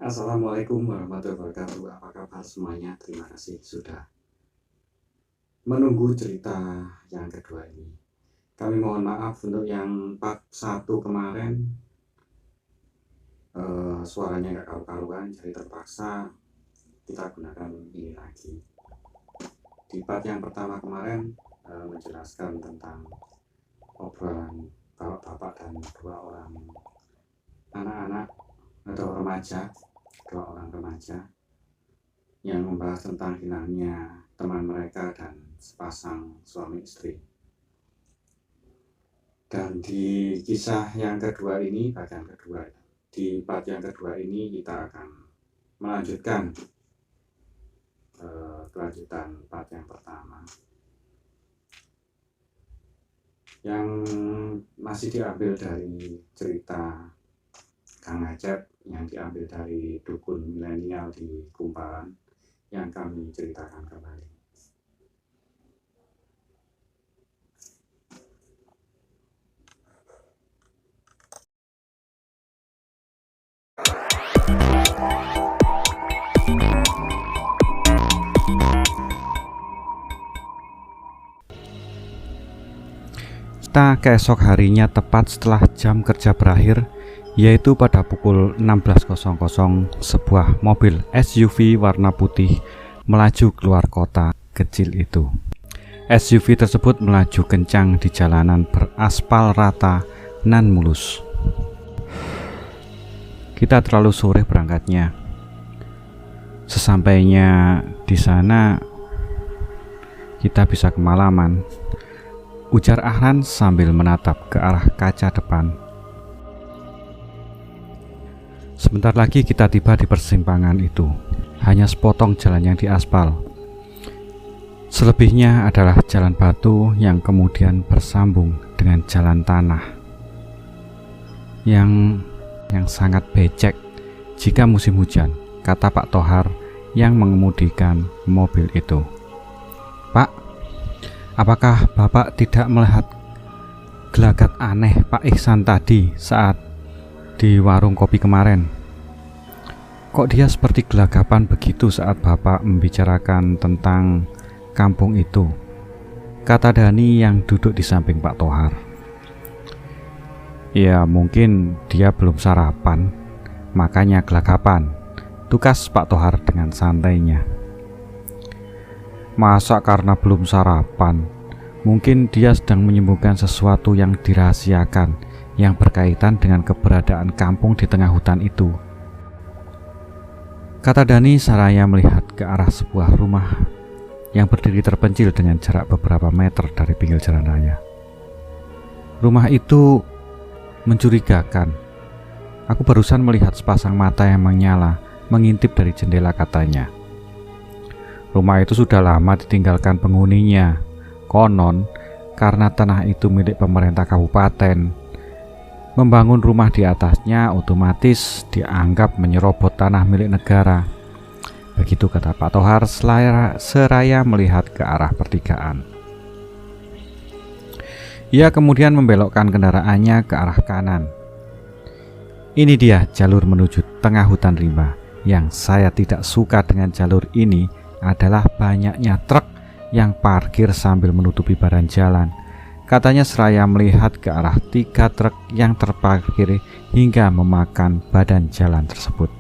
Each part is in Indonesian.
Assalamualaikum warahmatullahi wabarakatuh. Apa kabar semuanya? Terima kasih sudah menunggu cerita yang kedua ini. Kami mohon maaf untuk yang part 1 kemarin suaranya nggak karu-karuan, jadi terpaksa kita gunakan ini lagi. Di part yang pertama kemarin menjelaskan tentang obrolan bapak-bapak dan dua orang anak-anak atau dua orang remaja yang membahas tentang hilangnya teman mereka dan sepasang suami istri. Dan di kisah yang kedua ini, bagian kedua, di part yang kedua ini kita akan melanjutkan kelanjutan part yang pertama yang masih diambil dari cerita Kang Acep, yang diambil dari dukun milenial di Kumparan yang kami ceritakan kembali. Kita keesok harinya tepat setelah jam kerja berakhir, yaitu pada pukul 16.00, sebuah mobil SUV warna putih melaju keluar kota kecil itu. SUV tersebut melaju kencang di jalanan beraspal rata nan mulus. Kita terlalu sore berangkatnya. Sesampainya di sana kita bisa kemalaman, ujar Ahran sambil menatap ke arah kaca depan. Sebentar lagi kita tiba di persimpangan itu. Hanya sepotong jalan yang diaspal. Selebihnya adalah jalan batu yang kemudian bersambung dengan jalan tanah yang sangat becek jika musim hujan, kata Pak Tohar yang mengemudikan mobil itu. Pak, apakah Bapak tidak melihat gelagat aneh Pak Ihsan tadi saat di warung kopi kemarin? Kok dia seperti gelagapan begitu saat Bapak membicarakan tentang kampung itu? Kata Dani yang duduk di samping Pak Tohar. Ya mungkin dia belum sarapan, makanya gelagapan, tukas Pak Tohar dengan santainya. Masa karena belum sarapan? Mungkin dia sedang menyembuhkan sesuatu yang dirahasiakan yang berkaitan dengan keberadaan kampung di tengah hutan itu, kata Dani saraya melihat ke arah sebuah rumah yang berdiri terpencil dengan jarak beberapa meter dari pinggir jalan raya. Rumah itu mencurigakan. Aku barusan melihat sepasang mata yang menyala mengintip dari jendela, katanya. Rumah itu sudah lama ditinggalkan penghuninya. Konon karena tanah itu milik pemerintah kabupaten, membangun rumah di atasnya otomatis dianggap menyerobot tanah milik negara. Begitu kata Pak Tohar seraya melihat ke arah pertigaan. Ia kemudian membelokkan kendaraannya ke arah kanan. Ini dia jalur menuju tengah hutan rimba. Yang saya tidak suka dengan jalur ini adalah banyaknya truk yang parkir sambil menutupi badan jalan, katanya seraya melihat ke arah 3 truk yang terparkir hingga memakan badan jalan tersebut.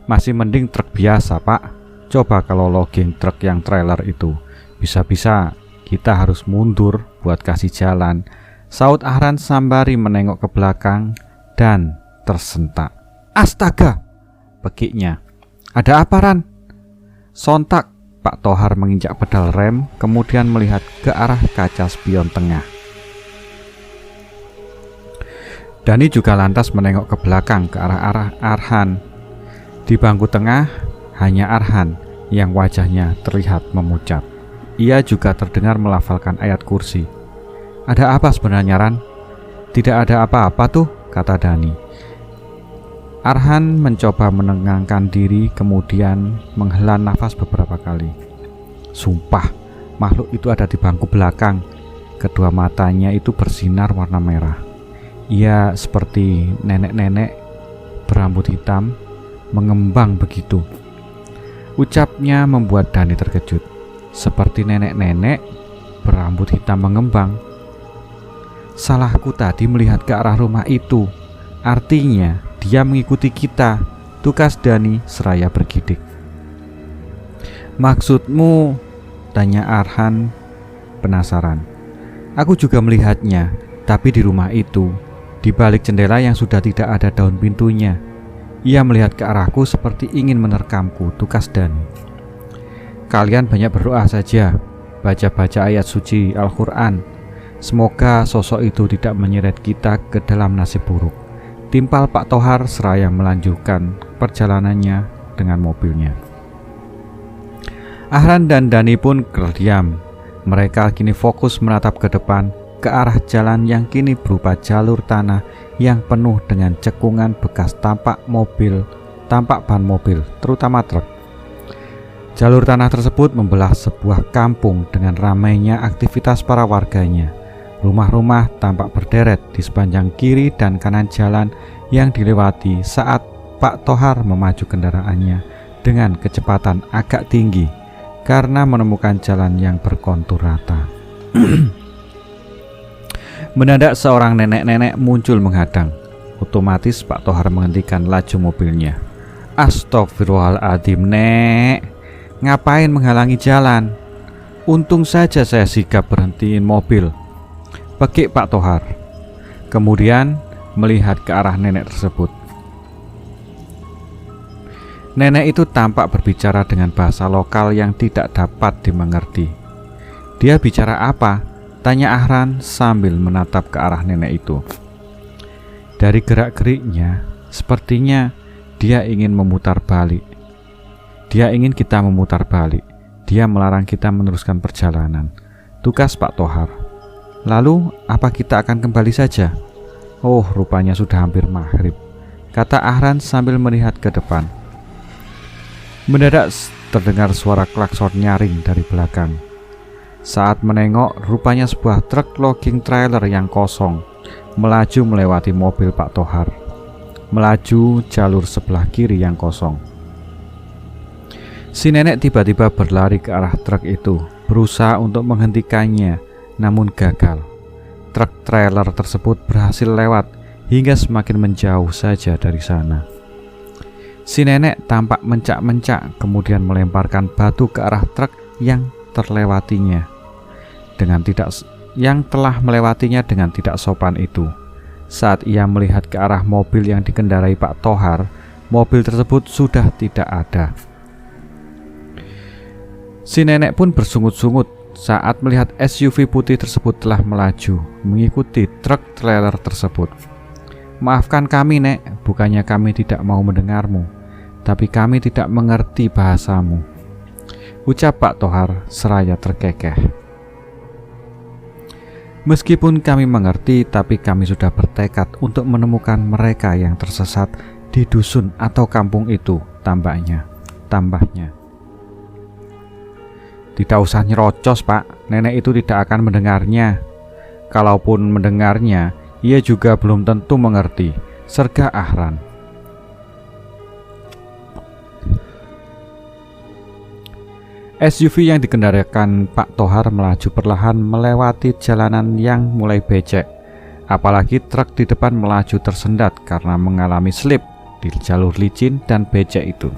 Masih mending truk biasa, Pak. Coba kalau logging truk yang trailer itu, bisa-bisa kita harus mundur buat kasih jalan, saut Ahran sambari menengok ke belakang dan tersentak. Astaga, bekiknya. Ada apa, Ran? Sontak Pak Tohar menginjak pedal rem, kemudian melihat ke arah kaca spion tengah. Dani juga lantas menengok ke belakang ke arah Arhan. Di bangku tengah hanya Arhan yang wajahnya terlihat memucat. Ia juga terdengar melafalkan ayat kursi. Ada apa sebenarnya, Ran? Tidak ada apa-apa tuh, kata Dani. Arhan mencoba menenangkan diri, kemudian menghela nafas beberapa kali. Sumpah, makhluk itu ada di bangku belakang. Kedua matanya itu bersinar warna merah. Ia seperti nenek-nenek berambut hitam mengembang begitu. Ucapnya membuat Dani terkejut. Seperti nenek-nenek berambut hitam mengembang. Salahku tadi melihat ke arah rumah itu. Artinya dia mengikuti kita, tukas Dani seraya bergidik. Maksudmu? Tanya Arhan penasaran. Aku juga melihatnya, tapi di rumah itu, di balik jendela yang sudah tidak ada daun pintunya. Ia melihat ke arahku seperti ingin menerkamku, tukas Dani. Kalian banyak berdoa saja, baca-baca ayat suci Al-Quran. Semoga sosok itu tidak menyeret kita ke dalam nasib buruk. Timpal Pak Tohar seraya melanjutkan perjalanannya dengan mobilnya. Arhan dan Dani pun terdiam. Mereka kini fokus menatap ke depan, ke arah jalan yang kini berupa jalur tanah yang penuh dengan cekungan bekas tampak ban mobil, terutama truk. Jalur tanah tersebut membelah sebuah kampung dengan ramainya aktivitas para warganya. Rumah-rumah tampak berderet di sepanjang kiri dan kanan jalan yang dilewati saat Pak Tohar memaju kendaraannya dengan kecepatan agak tinggi karena menemukan jalan yang berkontur rata. Mendadak seorang nenek-nenek muncul menghadang. Otomatis Pak Tohar menghentikan laju mobilnya. Astagfirullahaladzim, Nek. Ngapain menghalangi jalan? Untung saja saya sigap berhentiin mobil, pekik Pak Tohar. Kemudian melihat ke arah nenek tersebut. Nenek itu tampak berbicara dengan bahasa lokal yang tidak dapat dimengerti. Dia bicara apa? Tanya Arhan sambil menatap ke arah nenek itu. Dari gerak-geriknya, sepertinya dia ingin memutar balik. Dia ingin kita memutar balik. Dia melarang kita meneruskan perjalanan, tukas Pak Tohar. Lalu, apa kita akan kembali saja? Oh, rupanya sudah hampir maghrib, kata Arhan sambil melihat ke depan. Mendadak terdengar suara klakson nyaring dari belakang. Saat menengok, rupanya sebuah truk logging trailer yang kosong melaju melewati mobil Pak Tohar, melaju jalur sebelah kiri yang kosong. Si nenek tiba-tiba berlari ke arah truk itu, berusaha untuk menghentikannya, namun gagal. Truk trailer tersebut berhasil lewat hingga semakin menjauh saja dari sana. Si nenek tampak mencak-mencak, kemudian melemparkan batu ke arah truk yang terlewatinya yang telah melewatinya dengan tidak sopan itu. Saat ia melihat ke arah mobil yang dikendarai Pak Tohar, mobil tersebut sudah tidak ada. Si nenek pun bersungut-sungut saat melihat SUV putih tersebut telah melaju mengikuti truk trailer tersebut. Maafkan kami, Nek, bukannya kami tidak mau mendengarmu, tapi kami tidak mengerti bahasamu, ucap Pak Tohar seraya terkekeh. Meskipun kami mengerti, tapi kami sudah bertekad untuk menemukan mereka yang tersesat di dusun atau kampung itu, tambahnya. Tidak usah nyerocos, Pak, nenek itu tidak akan mendengarnya. Kalaupun mendengarnya, ia juga belum tentu mengerti, serga Arhan. SUV yang dikendarakan Pak Tohar melaju perlahan melewati jalanan yang mulai becek. Apalagi truk di depan melaju tersendat karena mengalami slip di jalur licin dan becek itu.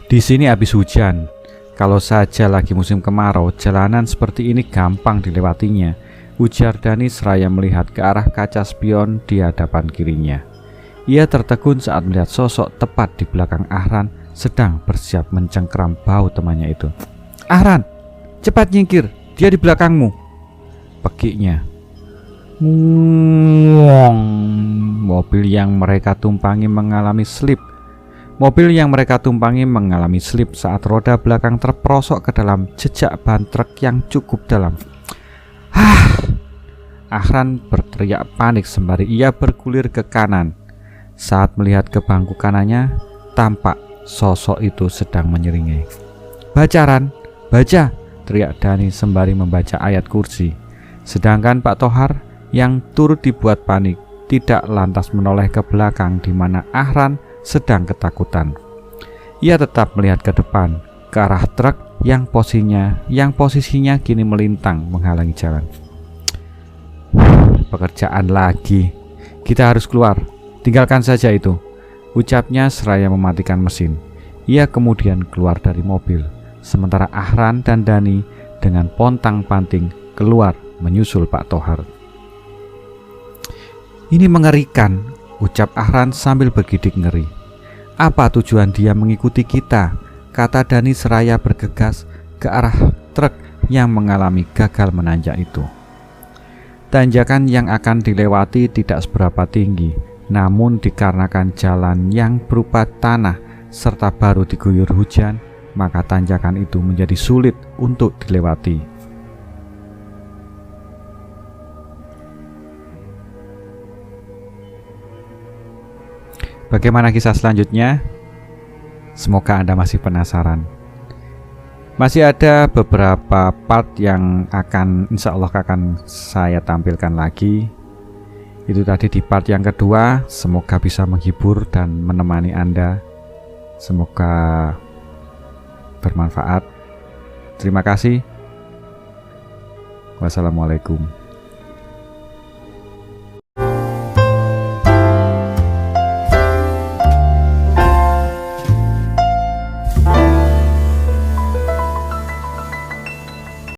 Di sini habis hujan. Kalau saja lagi musim kemarau, jalanan seperti ini gampang dilewatinya, ujar Dani seraya melihat ke arah kaca spion di hadapan kirinya. Ia tertegun saat melihat sosok tepat di belakang Arhan sedang bersiap mencengkeram bahu temannya itu. Arhan, cepat nyingkir, dia di belakangmu, pekiknya. Mobil yang mereka tumpangi mengalami slip saat roda belakang terperosok ke dalam jejak ban truk yang cukup dalam. Arhan berteriak panik sembari ia bergulir ke kanan. Saat melihat ke bangku kanannya, tampak sosok itu sedang menyeringai. Baca, Ran, baca, teriak Dani sembari membaca ayat kursi. Sedangkan Pak Tohar, yang turut dibuat panik tidak lantas menoleh ke belakang di mana Ahran sedang ketakutan. Ia tetap melihat ke depan, ke arah truk yang posisinya kini melintang menghalangi jalan. Pekerjaan lagi. Kita harus keluar. Tinggalkan saja itu, ucapnya seraya mematikan mesin. Ia kemudian keluar dari mobil, sementara Ahran dan Dani dengan pontang-panting keluar menyusul Pak Tohar. Ini mengerikan, ucap Ahran sambil bergidik ngeri. Apa tujuan dia mengikuti kita? Kata Dani seraya bergegas ke arah truk yang mengalami gagal menanjak itu. Tanjakan yang akan dilewati tidak seberapa tinggi, namun dikarenakan jalan yang berupa tanah serta baru diguyur hujan, maka tanjakan itu menjadi sulit untuk dilewati. Bagaimana kisah selanjutnya? Semoga Anda masih penasaran. Masih ada beberapa part yang insya Allah akan saya tampilkan lagi. Itu tadi di part yang kedua. Semoga bisa menghibur dan menemani Anda. Semoga bermanfaat. Terima kasih. Wassalamualaikum.